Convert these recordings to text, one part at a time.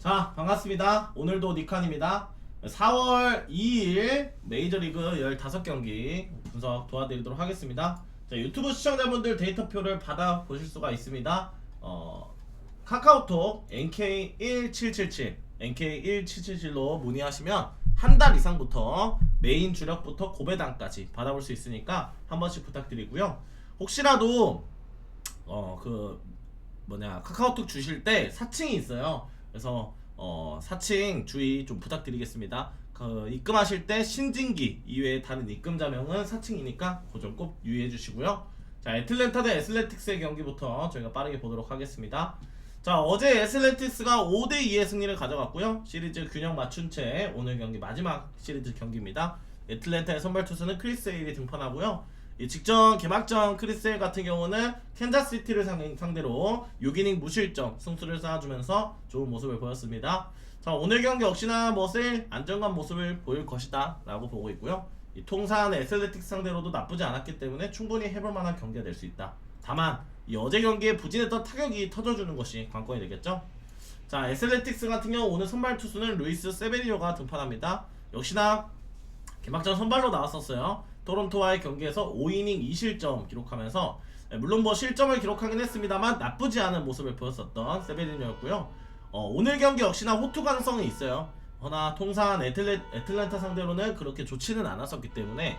자, 반갑습니다. 오늘도 니칸입니다. 4월 2일 메이저리그 15경기 분석 도와드리도록 하겠습니다. 자, 유튜브 시청자분들 데이터표를 받아보실 수가 있습니다. 카카오톡 NK1777 NK1777로 문의하시면 한 달 이상부터 메인 주력부터 고배당까지 받아볼 수 있으니까 한 번씩 부탁드리고요. 혹시라도 카카오톡 주실 때 사칭이 있어요. 그래서 사칭 주의 좀 부탁드리겠습니다. 입금하실 때 신진기 이외에 다른 입금자명은 사칭이니까 그 점 꼭 유의해 주시고요. 자, 애틀랜타 대 애슬레틱스의 경기부터 저희가 빠르게 보도록 하겠습니다. 자, 어제 애슬레틱스가 5대2의 승리를 가져갔고요. 시리즈 균형 맞춘 채 오늘 경기 마지막 시리즈 경기입니다. 애틀랜타의 선발 투수는 크리스 에일이 등판하고요. 직전 개막전 크리스 에일 같은 경우는 캔자스시티를 상대로 6이닝 무실점 승수를 쌓아주면서 좋은 모습을 보였습니다. 자, 오늘 경기 역시나 세일 안정감 모습을 보일 것이다 라고 보고 있고요. 이 통산 애슬레틱스 상대로도 나쁘지 않았기 때문에 충분히 해볼 만한 경기가 될 수 있다. 다만 이 어제 경기에 부진했던 타격이 터져주는 것이 관건이 되겠죠. 자, 애슬레틱스 같은 경우 오늘 선발 투수는 루이스 세베리오가 등판합니다. 역시나 개막전 선발로 나왔었어요. 토론토와의 경기에서 5이닝 2실점 기록하면서 물론 실점을 기록하긴 했습니다만 나쁘지 않은 모습을 보였었던 세베리오였고요. 오늘 경기 역시나 호투 가능성이 있어요. 허나 통산 애틀랜타 상대로는 그렇게 좋지는 않았었기 때문에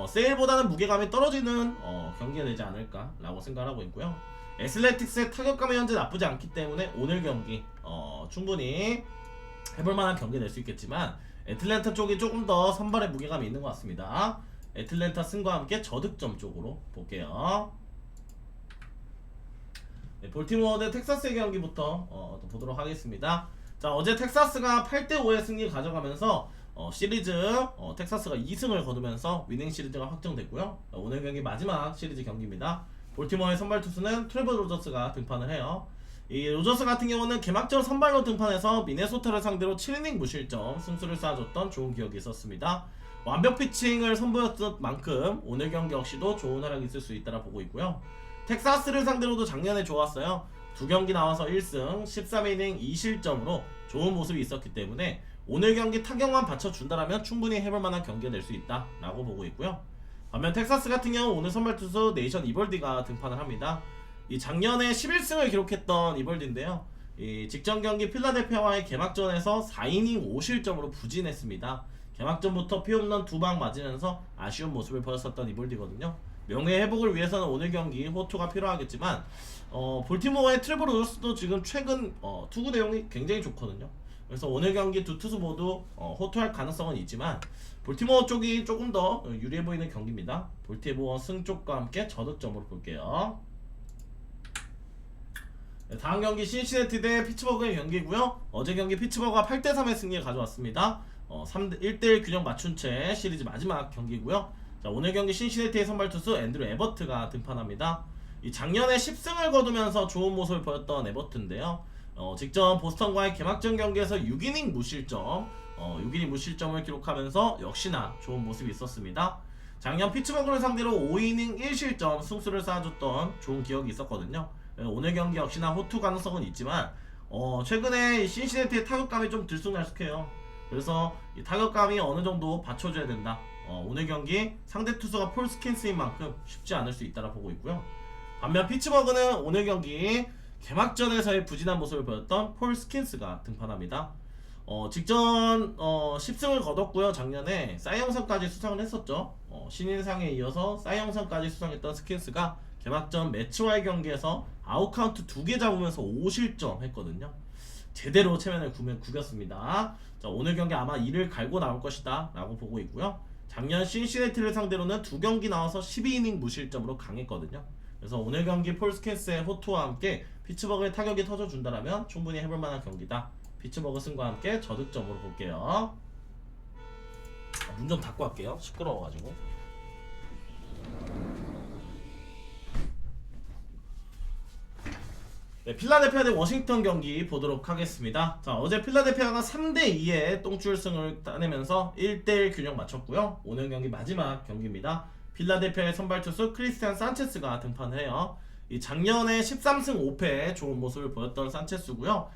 세일보다는 무게감이 떨어지는 경기가 되지 않을까 라고 생각하고 있고요. 애슬레틱스의 타격감이 현재 나쁘지 않기 때문에 오늘 경기 충분히 해볼만한 경기가 될 수 있겠지만 애틀랜타 쪽이 조금 더 선발의 무게감이 있는 것 같습니다. 애틀랜타 승과 함께 저득점 쪽으로 볼게요. 네, 볼티모어 대 텍사스의 경기부터 또 보도록 하겠습니다. 자, 어제 텍사스가 8대5의 승리 가져가면서 시리즈 텍사스가 2승을 거두면서 위닝 시리즈가 확정됐고요. 오늘 경기 마지막 시리즈 경기입니다. 볼티모어의 선발 투수는 트레버 로저스가 등판을 해요. 이 로저스 같은 경우는 개막전 선발로 등판해서 미네소타를 상대로 7이닝 무실점 승수를 쌓아줬던 좋은 기억이 있었습니다. 완벽 피칭을 선보였던 만큼 오늘 경기 역시도 좋은 활약이 있을 수 있다라 보고 있고요. 텍사스를 상대로도 작년에 좋았어요. 2경기 나와서 1승 13이닝 2실점으로 좋은 모습이 있었기 때문에 오늘 경기 타격만 받쳐준다라면 충분히 해볼만한 경기가 될 수 있다 라고 보고 있고요. 반면 텍사스 같은 경우 오늘 선발 투수 네이션 이벌디가 등판을 합니다. 이 작년에 11승을 기록했던 이벌디인데요. 이 직전 경기 필라델피아와의 개막전에서 4이닝 5실점으로 부진했습니다. 개막전부터 피홈런 2방 맞으면서 아쉬운 모습을 보였었던 이볼디거든요. 명예 회복을 위해서는 오늘 경기 호투가 필요하겠지만 볼티모어의 트레버 로저스도 지금 최근 투구 내용이 굉장히 좋거든요. 그래서 오늘 경기 두 투수 모두 호투할 가능성은 있지만 볼티모어 쪽이 조금 더 유리해 보이는 경기입니다. 볼티모어 승 쪽과 함께 저득점으로 볼게요. 네, 다음 경기 신시내티 대 피츠버그의 경기고요. 어제 경기 피츠버그가 8대3의 승리를 가져왔습니다. 1대1 균형 맞춘 채 시리즈 마지막 경기고요. 자, 오늘 경기 신시내티의 선발 투수 앤드류 에버트가 등판합니다. 이 작년에 10승을 거두면서 좋은 모습을 보였던 에버트인데요. 직전 보스턴과의 개막전 경기에서 6이닝 무실점 6이닝 무실점을 기록하면서 역시나 좋은 모습이 있었습니다. 작년 피츠버그를 상대로 5이닝 1실점 승수를 쌓아줬던 좋은 기억이 있었거든요. 오늘 경기 역시나 호투 가능성은 있지만 최근에 신시내티의 타격감이 좀 들쑥날쑥해요. 그래서 이 타격감이 어느 정도 받쳐줘야 된다. 오늘 경기 상대 투수가 폴 스킨스인 만큼 쉽지 않을 수 있다라 보고 있고요. 반면 피츠버그는 오늘 경기 개막전에서의 부진한 모습을 보였던 폴 스킨스가 등판합니다. 직전 10승을 거뒀고요. 작년에 사이영상까지 수상을 했었죠. 신인상에 이어서 사이영상까지 수상했던 스킨스가 개막전 매치와의 경기에서 아웃카운트 2개 잡으면서 5실점 했거든요. 제대로 체면을 구겼습니다. 자, 오늘 경기 아마 이를 갈고 나올 것이다 라고 보고 있고요. 작년 신시내티를 상대로는 2경기 나와서 12이닝 무실점으로 강했거든요. 그래서 오늘 경기 폴 스킨스의 호투와 함께 피츠버그의 타격이 터져준다라면 충분히 해볼만한 경기다. 피츠버그 승과 함께 저득점으로 볼게요. 문 좀 닫고 할게요. 시끄러워가지고. 네, 필라델피아 대 워싱턴 경기 보도록 하겠습니다. 자, 어제 필라델피아가 3대2의 똥줄승을 따내면서 1대1 균형 맞췄고요. 오늘 경기 마지막 경기입니다. 필라델피아의 선발 투수 크리스티안 산체스가 등판을 해요. 이 작년에 13승 5패 좋은 모습을 보였던 산체스고요.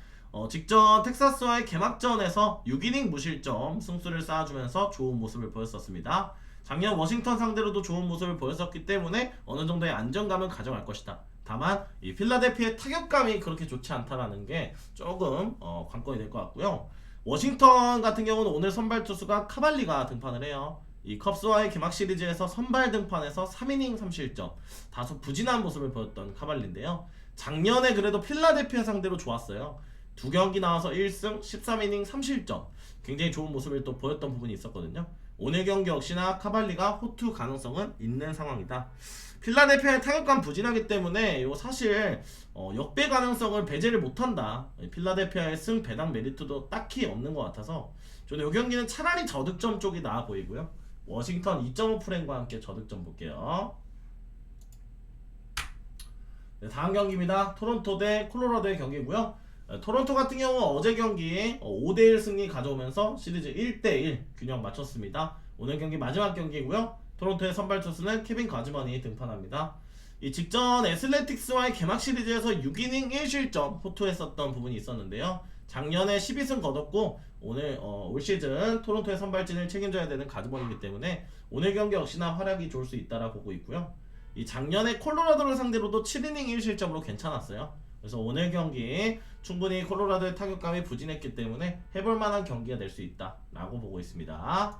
직전 텍사스와의 개막전에서 6이닝 무실점 승수를 쌓아주면서 좋은 모습을 보였었습니다. 작년 워싱턴 상대로도 좋은 모습을 보였었기 때문에 어느 정도의 안정감은 가져갈 것이다. 다만 이 필라델피아의 타격감이 그렇게 좋지 않다라는 게 조금 관건이 될 것 같고요. 워싱턴 같은 경우는 오늘 선발 투수가 카발리가 등판을 해요. 이 컵스와의 개막 시리즈에서 선발 등판에서 3이닝 3실점 다소 부진한 모습을 보였던 카발리인데요. 작년에 그래도 필라델피아 상대로 좋았어요. 두 경기 나와서 1승 13이닝 3실점 굉장히 좋은 모습을 또 보였던 부분이 있었거든요. 오늘 경기 역시나 카발리가 호투 가능성은 있는 상황이다. 필라델피아의 타격감 부진하기 때문에 이거 사실 역배 가능성을 배제를 못한다. 필라델피아의 승 배당 메리트도 딱히 없는 것 같아서 저는 이 경기는 차라리 저득점 쪽이 나아 보이고요. 워싱턴 2.5 프레임과 함께 저득점 볼게요. 네, 다음 경기입니다. 토론토 대 콜로라도의 경기고요. 토론토 같은 경우 어제 경기 5대1 승리 가져오면서 시리즈 1대1 균형 맞췄습니다. 오늘 경기 마지막 경기고요. 토론토의 선발 투수는 케빈 가즈먼이 등판합니다. 이 직전 애슬레틱스와의 개막 시리즈에서 6이닝 1실점 호투했었던 부분이 있었는데요. 작년에 12승 거뒀고 오늘 올 시즌 토론토의 선발진을 책임져야 되는 가즈먼이기 때문에 오늘 경기 역시나 활약이 좋을 수 있다라 보고 있고요. 이 작년에 콜로라도를 상대로도 7이닝 1실점으로 괜찮았어요. 그래서 오늘 경기 충분히 콜로라도의 타격감이 부진했기 때문에 해볼 만한 경기가 될 수 있다 라고 보고 있습니다.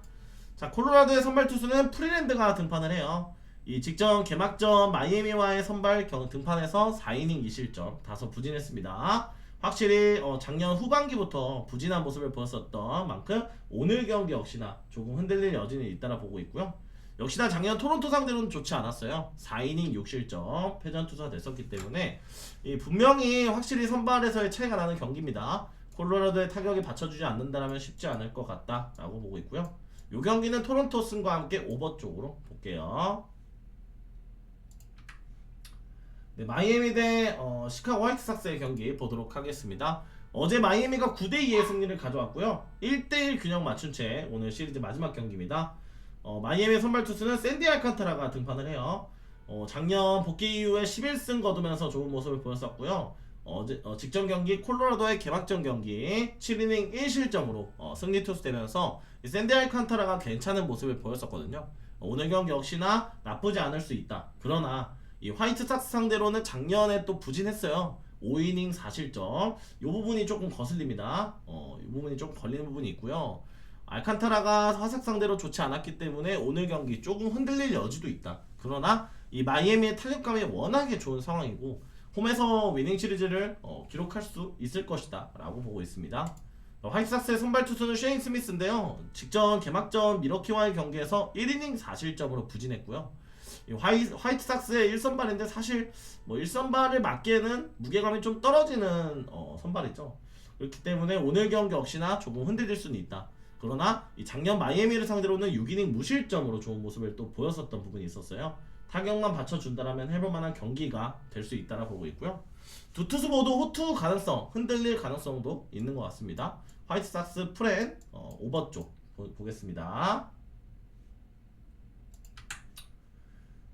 자, 콜로라도의 선발 투수는 프리랜드가 등판을 해요. 이 직전 개막전 마이애미와의 선발 등판에서 4이닝 2실점 다소 부진했습니다. 확실히 작년 후반기부터 부진한 모습을 보였었던 만큼 오늘 경기 역시나 조금 흔들릴 여지는 있다라 보고 있고요. 역시나 작년 토론토 상대로는 좋지 않았어요. 4이닝 6실점 패전투수가 됐었기 때문에 분명히 확실히 선발에서의 차이가 나는 경기입니다. 콜로라도의 타격이 받쳐주지 않는다면 쉽지 않을 것 같다라고 보고 있고요. 이 경기는 토론토 승과 함께 오버 쪽으로 볼게요. 네, 마이애미 대 시카고 화이트삭스의 경기 보도록 하겠습니다. 어제 마이애미가 9대2의 승리를 가져왔고요. 1대1 균형 맞춘 채 오늘 시리즈 마지막 경기입니다. 마이애미 선발 투수는 샌디 알칸타라가 등판을 해요. 작년 복귀 이후에 11승 거두면서 좋은 모습을 보였었고요. 직전 경기 콜로라도의 개막전 경기 7이닝 1실점으로 승리 투수되면서 샌디 알칸타라가 괜찮은 모습을 보였었거든요. 오늘 경기 역시나 나쁘지 않을 수 있다. 그러나 이 화이트삭스 상대로는 작년에 또 부진했어요. 5이닝 4실점 이 부분이 조금 거슬립니다. 이 부분이 조금 걸리는 부분이 있고요. 알칸타라가 화삭 상대로 좋지 않았기 때문에 오늘 경기 조금 흔들릴 여지도 있다. 그러나 이 마이애미의 타격감이 워낙에 좋은 상황이고 홈에서 위닝 시리즈를 기록할 수 있을 것이다 라고 보고 있습니다. 화이트삭스의 선발 투수는 쉐인 스미스인데요. 직전 개막전 미러키와의 경기에서 1이닝 4실점으로 부진했고요. 화이트삭스의 1선발인데 사실 1선발을 맞기에는 무게감이 좀 떨어지는 선발이죠. 그렇기 때문에 오늘 경기 역시나 조금 흔들릴 수는 있다. 그러나 이 작년 마이애미를 상대로는 6이닝 무실점으로 좋은 모습을 또 보였었던 부분이 있었어요. 타격만 받쳐준다면 해볼만한 경기가 될 수 있다라 보고 있고요. 두 투수 모두 호투 가능성, 흔들릴 가능성도 있는 것 같습니다. 화이트삭스 프렌 오버 쪽 보겠습니다.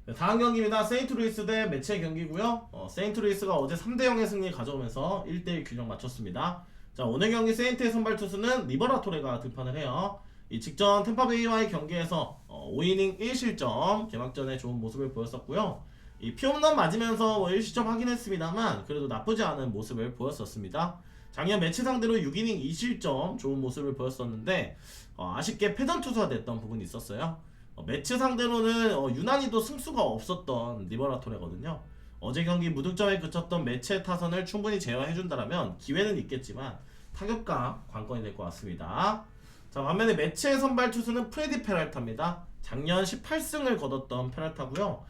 네, 다음 경기입니다. 세인트루이스 대 매치의 경기고요. 세인트루이스가 어제 3대0의 승리 가져오면서 1대1 균형 맞췄습니다. 자, 오늘 경기 세인트의 선발 투수는 리버라토레가 등판을 해요. 이 직전 템파베이와의 경기에서 5이닝 1실점 개막전에 좋은 모습을 보였었고요. 이 피홈런 맞으면서 1실점 하긴 했습니다만 그래도 나쁘지 않은 모습을 보였었습니다. 작년 매치 상대로 6이닝 2실점 좋은 모습을 보였었는데 아쉽게 패전 투수가 됐던 부분이 있었어요. 매치 상대로는 유난히도 승수가 없었던 리버라토레거든요. 어제 경기 무득점에 그쳤던 매치의 타선을 충분히 제어해준다면 기회는 있겠지만 타격감 관건이 될 것 같습니다. 자, 반면에 매치의 선발 투수는 프레디 페랄타입니다. 작년 18승을 거뒀던 페랄타고요.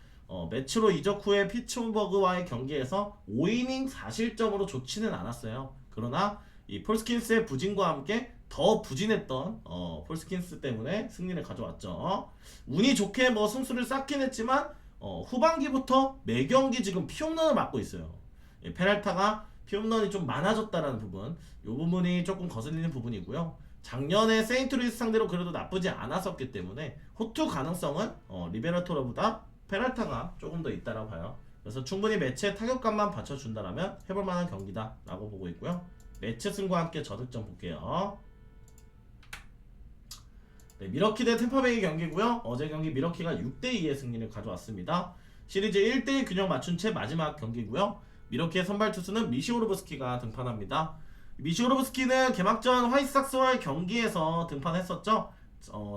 매치로 이적 후에 피츠버그와의 경기에서 5이닝 4실점으로 좋지는 않았어요. 그러나 이 폴스킨스의 부진과 함께 더 부진했던 폴스킨스 때문에 승리를 가져왔죠. 운이 좋게 승수를 쌓긴 했지만 후반기부터 매경기 지금 피홈런을 맞고 있어요. 페랄타가 피홈런이 좀 많아졌다라는 부분, 이 부분이 조금 거슬리는 부분이고요. 작년에 세인트루이스 상대로 그래도 나쁘지 않았었기 때문에 호투 가능성은 리베라토르보다 페랄타가 조금 더 있다라고 봐요. 그래서 충분히 매치의 타격감만 받쳐준다라면 해볼만한 경기다 라고 보고 있고요. 매치 승과 함께 저득점 볼게요. 네, 미러키 대 템파베이 경기고요. 어제 경기 미러키가 6대2의 승리를 가져왔습니다. 시리즈 1대1 균형 맞춘 채 마지막 경기고요. 미러키의 선발 투수는 미시오르브스키가 등판합니다. 미시오르브스키는 개막전 화이트삭스와의 경기에서 등판했었죠.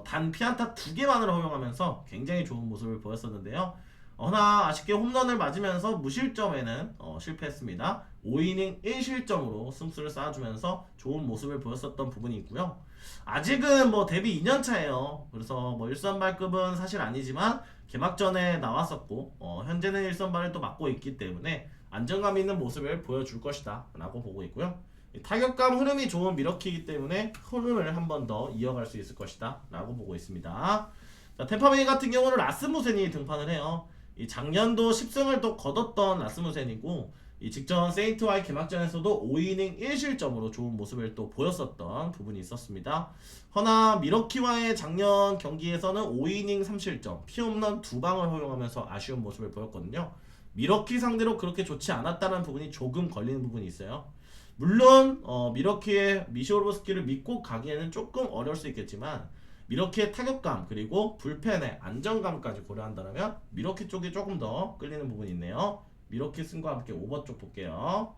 단 피안타 2개만을 허용하면서 굉장히 좋은 모습을 보였었는데요. 허나 아쉽게 홈런을 맞으면서 무실점에는 실패했습니다. 5이닝 1실점으로 승수를 쌓아주면서 좋은 모습을 보였었던 부분이 있고요. 아직은 뭐 데뷔 2년차예요. 그래서 뭐 1선발급은 사실 아니지만 개막전에 나왔었고 현재는 1선발을 또 맡고 있기 때문에 안정감 있는 모습을 보여줄 것이다 라고 보고 있고요. 타격감 흐름이 좋은 미러키이기 때문에 흐름을 한 번 더 이어갈 수 있을 것이다 라고 보고 있습니다. 자, 템파베이 같은 경우는 라스무센이 등판을 해요. 이 작년도 10승을 또 거뒀던 라스무센이고 이 직전 세인트와의 개막전에서도 5이닝 1실점으로 좋은 모습을 또 보였었던 부분이 있었습니다. 허나 미러키와의 작년 경기에서는 5이닝 3실점, 피홈런 2방을 허용하면서 아쉬운 모습을 보였거든요. 미러키 상대로 그렇게 좋지 않았다는 부분이 조금 걸리는 부분이 있어요. 물론 미러키의 미시오르브스키를 믿고 가기에는 조금 어려울 수 있겠지만 미러키의 타격감 그리고 불펜의 안정감까지 고려한다면 미러키 쪽이 조금 더 끌리는 부분이 있네요. 미러키 승과 함께 오버 쪽 볼게요.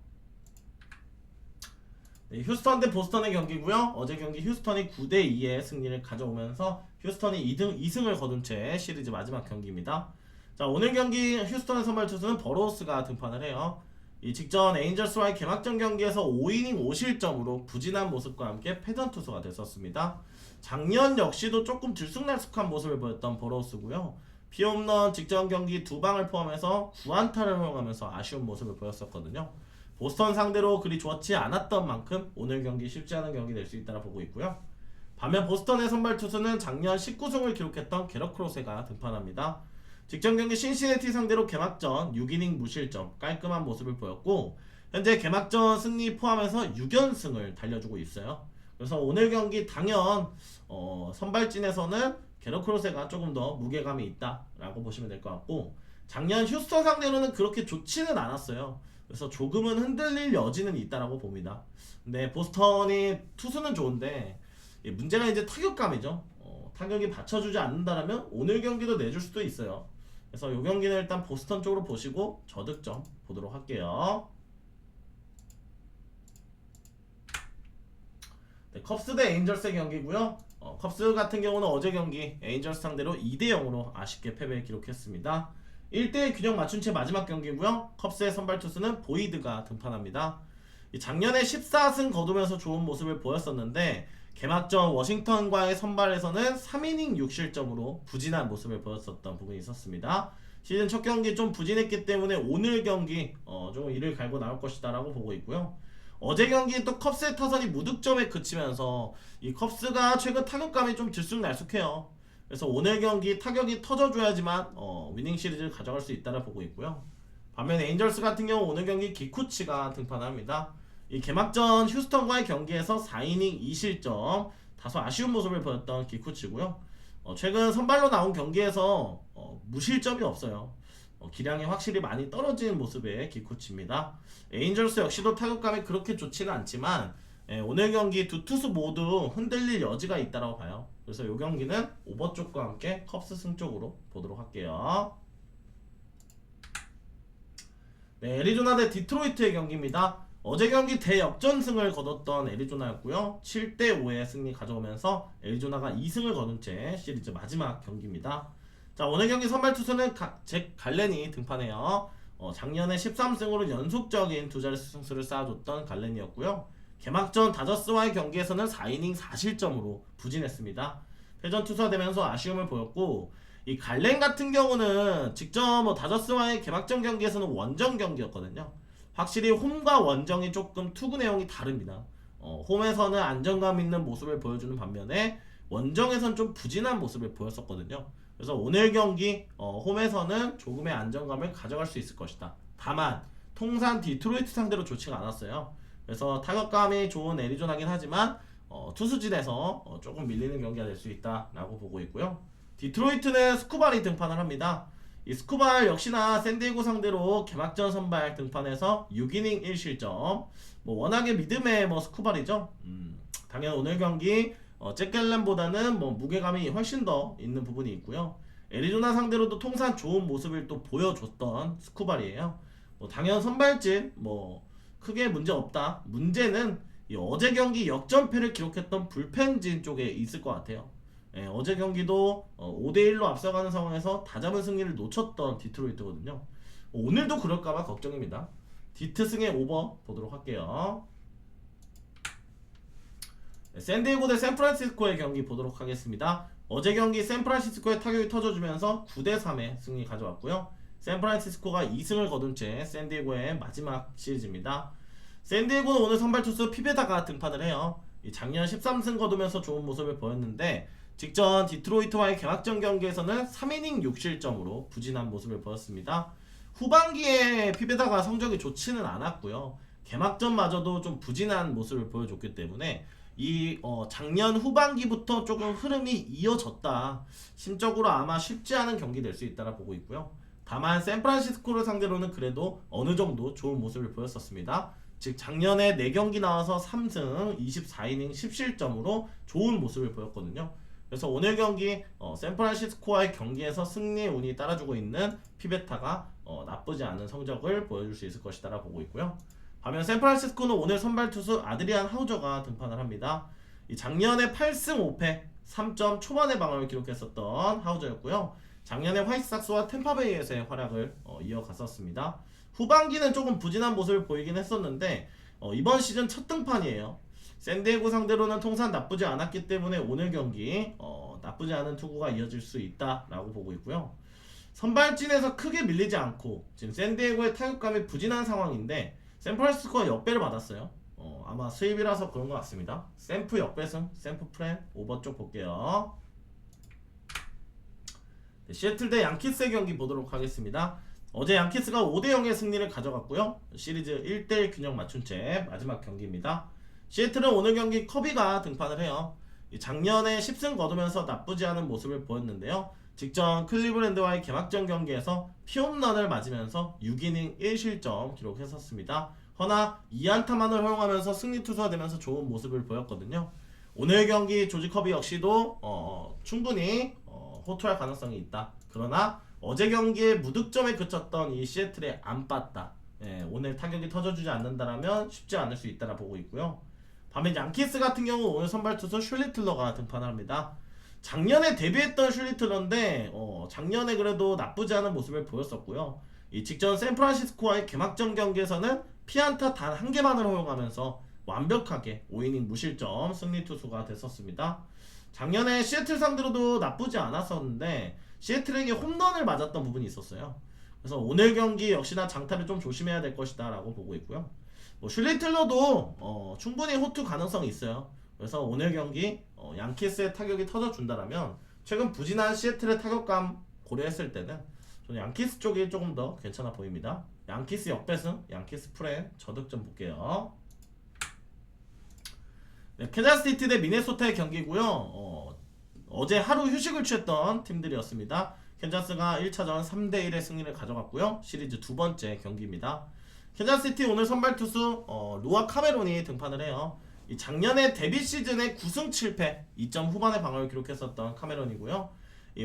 네, 휴스턴 대 보스턴의 경기고요. 어제 경기 휴스턴이 9대2의 승리를 가져오면서 휴스턴이 2승을 거둔 채 시리즈 마지막 경기입니다. 자, 오늘 경기 휴스턴의 선발 투수는 버로우스가 등판을 해요. 이 직전 에인절스와의 개막전 경기에서 5이닝 5실점으로 부진한 모습과 함께 패전 투수가 됐었습니다. 작년 역시도 조금 들쑥날쑥한 모습을 보였던 버로우스고요. 피홈런 직전 경기 2방을 포함해서 9안타를 허용하면서 아쉬운 모습을 보였었거든요. 보스턴 상대로 그리 좋지 않았던 만큼 오늘 경기 쉽지 않은 경기 될 수 있다고 보고 있고요. 반면 보스턴의 선발 투수는 작년 19승을 기록했던 게럿 크로세가 등판합니다. 직전 경기 신시내티 상대로 개막전 6이닝 무실점 깔끔한 모습을 보였고 현재 개막전 승리 포함해서 6연승을 달려주고 있어요. 그래서 오늘 경기 당연 선발진에서는 게럿 크로세가 조금 더 무게감이 있다라고 보시면 될 것 같고 작년 휴스턴 상대로는 그렇게 좋지는 않았어요. 그래서 조금은 흔들릴 여지는 있다라고 봅니다. 근데 보스턴이 투수는 좋은데 문제가 이제 타격감이죠. 타격이 받쳐주지 않는다라면 오늘 경기도 내줄 수도 있어요. 그래서 이 경기는 일단 보스턴 쪽으로 보시고 저득점 보도록 할게요. 네, 컵스 대 에인절스의 경기고요. 컵스 같은 경우는 어제 경기 에인절스 상대로 2대0으로 아쉽게 패배를 기록했습니다. 1대1 균형 맞춘 채 마지막 경기고요. 컵스의 선발 투수는 보이드가 등판합니다. 작년에 14승 거두면서 좋은 모습을 보였었는데 개막전 워싱턴과의 선발에서는 3이닝 6실점으로 부진한 모습을 보였었던 부분이 있었습니다. 시즌 첫 경기 좀 부진했기 때문에 오늘 경기 좀 이를 갈고 나올 것이다 라고 보고 있고요. 어제 경기 또 컵스의 타선이 무득점에 그치면서 이 컵스가 최근 타격감이 좀 들쑥날쑥해요. 그래서 오늘 경기 타격이 터져줘야지만 위닝 시리즈를 가져갈 수 있다고 보고 있고요. 반면 에인절스 같은 경우 오늘 경기 기쿠치가 등판합니다. 이 개막전 휴스턴과의 경기에서 4이닝 2실점 다소 아쉬운 모습을 보였던 기쿠치고요. 최근 선발로 나온 경기에서 무실점이 없어요. 기량이 확실히 많이 떨어지는 모습의 기쿠치입니다. 에인절스 역시도 타격감이 그렇게 좋지는 않지만 오늘 경기 두 투수 모두 흔들릴 여지가 있다고 봐요. 그래서 이 경기는 오버 쪽과 함께 컵스 승 쪽으로 보도록 할게요. 네, 애리조나 대 디트로이트의 경기입니다. 어제 경기 대역전승을 거뒀던 애리조나였고요. 7대5의 승리 가져오면서 애리조나가 2승을 거둔 채 시리즈 마지막 경기입니다. 자, 오늘 경기 선발 투수는 잭 갈렌이 등판해요. 작년에 13승으로 연속적인 두 자릿수 승수를 쌓아줬던 갈렌이었고요. 개막전 다저스와의 경기에서는 4이닝 4실점으로 부진했습니다. 패전 투수화되면서 아쉬움을 보였고 이 갈렌 같은 경우는 직접 다저스와의 개막전 경기에서는 원정 경기였거든요. 확실히 홈과 원정이 조금 투구 내용이 다릅니다. 홈에서는 안정감 있는 모습을 보여주는 반면에 원정에선 좀 부진한 모습을 보였었거든요. 그래서 오늘 경기 홈에서는 조금의 안정감을 가져갈 수 있을 것이다. 다만 통산 디트로이트 상대로 좋지가 않았어요. 그래서 타격감이 좋은 애리조나긴 하지만 투수진에서 조금 밀리는 경기가 될 수 있다라고 보고 있고요. 디트로이트는 스쿠발이 등판을 합니다. 이 스쿠발 역시나 샌디에고 상대로 개막전 선발 등판해서 6이닝 1실점 뭐 워낙에 믿음의 뭐 스쿠발이죠. 당연 오늘 경기 잭갤렌보다는 뭐 무게감이 훨씬 더 있는 부분이 있고요. 애리조나 상대로도 통산 좋은 모습을 또 보여줬던 스쿠발이에요. 뭐 당연 선발진 뭐 크게 문제 없다. 문제는 이 어제 경기 역전패를 기록했던 불펜진 쪽에 있을 것 같아요. 예, 어제 경기도 5대1로 앞서가는 상황에서 다잡은 승리를 놓쳤던 디트로이트거든요. 오늘도 그럴까봐 걱정입니다. 디트 승의 오버 보도록 할게요. 네, 샌디에고 대 샌프란시스코의 경기 보도록 하겠습니다. 어제 경기 샌프란시스코의 타격이 터져주면서 9대3의 승리 가져왔고요. 샌프란시스코가 2승을 거둔 채 샌디에고의 마지막 시리즈입니다. 샌디에고는 오늘 선발 투수 피베다가 등판을 해요. 작년 13승 거두면서 좋은 모습을 보였는데 직전 디트로이트와의 개막전 경기에서는 3이닝 6실점으로 부진한 모습을 보였습니다. 후반기에 피베다가 성적이 좋지는 않았고요. 개막전마저도 좀 부진한 모습을 보여줬기 때문에 작년 후반기부터 조금 흐름이 이어졌다. 심적으로 아마 쉽지 않은 경기 될 수 있다라 보고 있고요. 다만 샌프란시스코를 상대로는 그래도 어느 정도 좋은 모습을 보였었습니다. 즉 작년에 4경기 나와서 3승 24이닝 10실점으로 좋은 모습을 보였거든요. 그래서 오늘 경기 샌프란시스코와의 경기에서 승리의 운이 따라주고 있는 피베타가 나쁘지 않은 성적을 보여줄 수 있을 것이다 라 보고 있고요. 반면 샌프란시스코는 오늘 선발 투수 아드리안 하우저가 등판을 합니다. 작년에 8승 5패 3점 초반의 방어를 기록했었던 하우저였고요. 작년에 화이트삭스와 템파베이에서의 활약을 이어갔었습니다. 후반기는 조금 부진한 모습을 보이긴 했었는데 이번 시즌 첫 등판이에요. 샌디에고 상대로는 통산 나쁘지 않았기 때문에 오늘 경기 나쁘지 않은 투구가 이어질 수 있다라고 보고 있고요. 선발진에서 크게 밀리지 않고 지금 샌디에고의 타격감이 부진한 상황인데 샌프란시스코가 역배를 받았어요. 아마 수입이라서 그런 것 같습니다. 샌프 역배승, 샌프 프렌 오버 쪽 볼게요. 네, 시애틀 대 양키스의 경기 보도록 하겠습니다. 어제 양키스가 5대0의 승리를 가져갔고요. 시리즈 1대1 균형 맞춘 채 마지막 경기입니다. 시애틀은 오늘 경기 커비가 등판을 해요. 작년에 10승 거두면서 나쁘지 않은 모습을 보였는데요. 직전 클리브랜드와의 개막전 경기에서 피홈런을 맞으면서 6이닝 1실점 기록했었습니다. 허나 2안타만을 허용하면서 승리 투수가 되면서 좋은 모습을 보였거든요. 오늘 경기 조지 커비 역시도 충분히 호투할 가능성이 있다. 그러나 어제 경기에 무득점에 그쳤던 이 시애틀의 안빠따 오늘 타격이 터져주지 않는다라면 쉽지 않을 수 있다라 보고 있고요. 반면 양키스 같은 경우 오늘 선발 투수 슐리틀러가 등판합니다. 작년에 데뷔했던 슐리틀러인데 작년에 그래도 나쁘지 않은 모습을 보였었고요. 이 직전 샌프란시스코와의 개막전 경기에서는 피안타 단 한 개만을 허용하면서 완벽하게 5이닝 무실점 승리 투수가 됐었습니다. 작년에 시애틀 상대로도 나쁘지 않았었는데 시애틀에게 홈런을 맞았던 부분이 있었어요. 그래서 오늘 경기 역시나 장타를 좀 조심해야 될 것이다 라고 보고 있고요. 슐리틀러도 충분히 호투 가능성이 있어요. 그래서 오늘 경기 양키스의 타격이 터져준다라면 최근 부진한 시애틀의 타격감 고려했을 때는 저는 양키스 쪽이 조금 더 괜찮아 보입니다. 양키스 역배승, 양키스 프렌 저득점 볼게요. 네, 캔자스시티 대 미네소타의 경기고요. 어제 하루 휴식을 취했던 팀들이었습니다. 캔자스가 1차전 3대1의 승리를 가져갔고요. 시리즈 두 번째 경기입니다. 캔자스시티 오늘 선발 투수 루아 카메론이 등판을 해요. 작년에 데뷔 시즌에 9승 7패 2점 후반의 방어를 기록했었던 카메론이고요.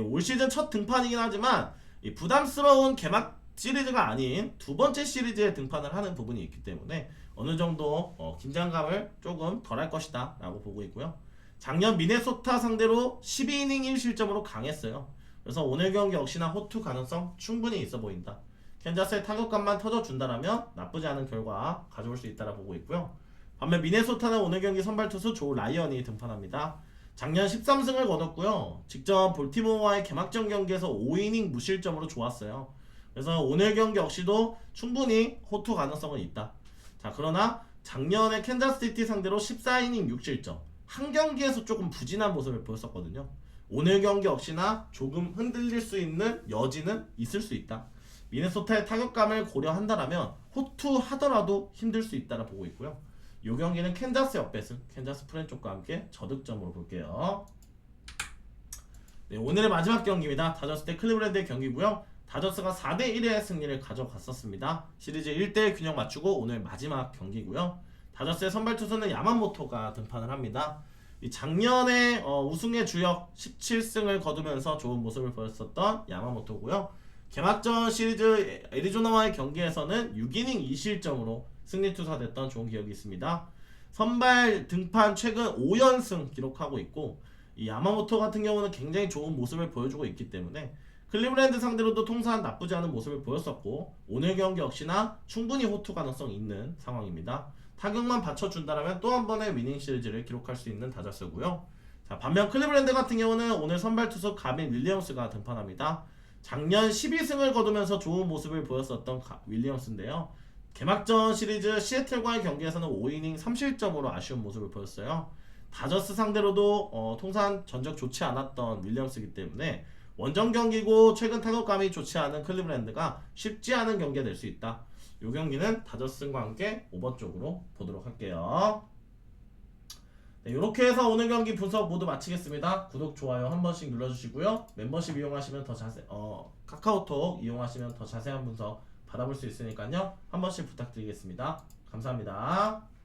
올 시즌 첫 등판이긴 하지만 부담스러운 개막 시리즈가 아닌 두 번째 시리즈에 등판을 하는 부분이 있기 때문에 어느 정도 긴장감을 조금 덜할 것이다 라고 보고 있고요. 작년 미네소타 상대로 12이닝 1실점으로 강했어요. 그래서 오늘 경기 역시나 호투 가능성 충분히 있어 보인다. 캔자스의 타격감만 터져준다라면 나쁘지 않은 결과 가져올 수 있다라 보고 있고요. 반면 미네소타는 오늘 경기 선발 투수 조 라이언이 등판합니다. 작년 13승을 거뒀고요. 직전 볼티모어와의 개막전 경기에서 5이닝 무실점으로 좋았어요. 그래서 오늘 경기 역시도 충분히 호투 가능성은 있다. 자, 그러나 작년에 캔자스시티 상대로 14이닝 6실점 한 경기에서 조금 부진한 모습을 보였었거든요. 오늘 경기 역시나 조금 흔들릴 수 있는 여지는 있을 수 있다. 미네소타의 타격감을 고려한다라면 호투 하더라도 힘들 수 있다라 보고 있고요. 이 경기는 캔자스 역배승, 캔자스 프렌 쪽과 함께 저득점으로 볼게요. 네, 오늘의 마지막 경기입니다. 다저스 대 클리브랜드의 경기고요. 다저스가 4대1의 승리를 가져갔었습니다. 시리즈 1대1 균형 맞추고 오늘 마지막 경기고요. 다저스의 선발 투수는 야마모토가 등판을 합니다. 이 작년에 우승의 주역 17승을 거두면서 좋은 모습을 보였었던 야마모토고요. 개막전 시리즈 애리조나와의 경기에서는 6이닝 2실점으로 승리 투사됐던 좋은 기억이 있습니다. 선발 등판 최근 5연승 기록하고 있고 이 야마모토 같은 경우는 굉장히 좋은 모습을 보여주고 있기 때문에 클리브랜드 상대로도 통산 나쁘지 않은 모습을 보였었고 오늘 경기 역시나 충분히 호투 가능성 있는 상황입니다. 타격만 받쳐준다면 또 한 번의 위닝 시리즈를 기록할 수 있는 다저스고요. 자, 반면 클리브랜드 같은 경우는 오늘 선발 투수 가빈 윌리엄스가 등판합니다. 작년 12승을 거두면서 좋은 모습을 보였었던 윌리엄스인데요. 개막전 시리즈 시애틀과의 경기에서는 5이닝 3실점으로 아쉬운 모습을 보였어요. 다저스 상대로도 통산 전적 좋지 않았던 윌리엄스이기 때문에 원정 경기고 최근 타격감이 좋지 않은 클리브랜드가 쉽지 않은 경기가 될 수 있다. 이 경기는 다저스과 함께 오버 쪽으로 보도록 할게요. 네, 이렇게 해서 오늘 경기 분석 모두 마치겠습니다. 구독, 좋아요 한 번씩 눌러주시고요. 멤버십 이용하시면 더 카카오톡 이용하시면 더 자세한 분석 받아볼 수 있으니까요. 한 번씩 부탁드리겠습니다. 감사합니다.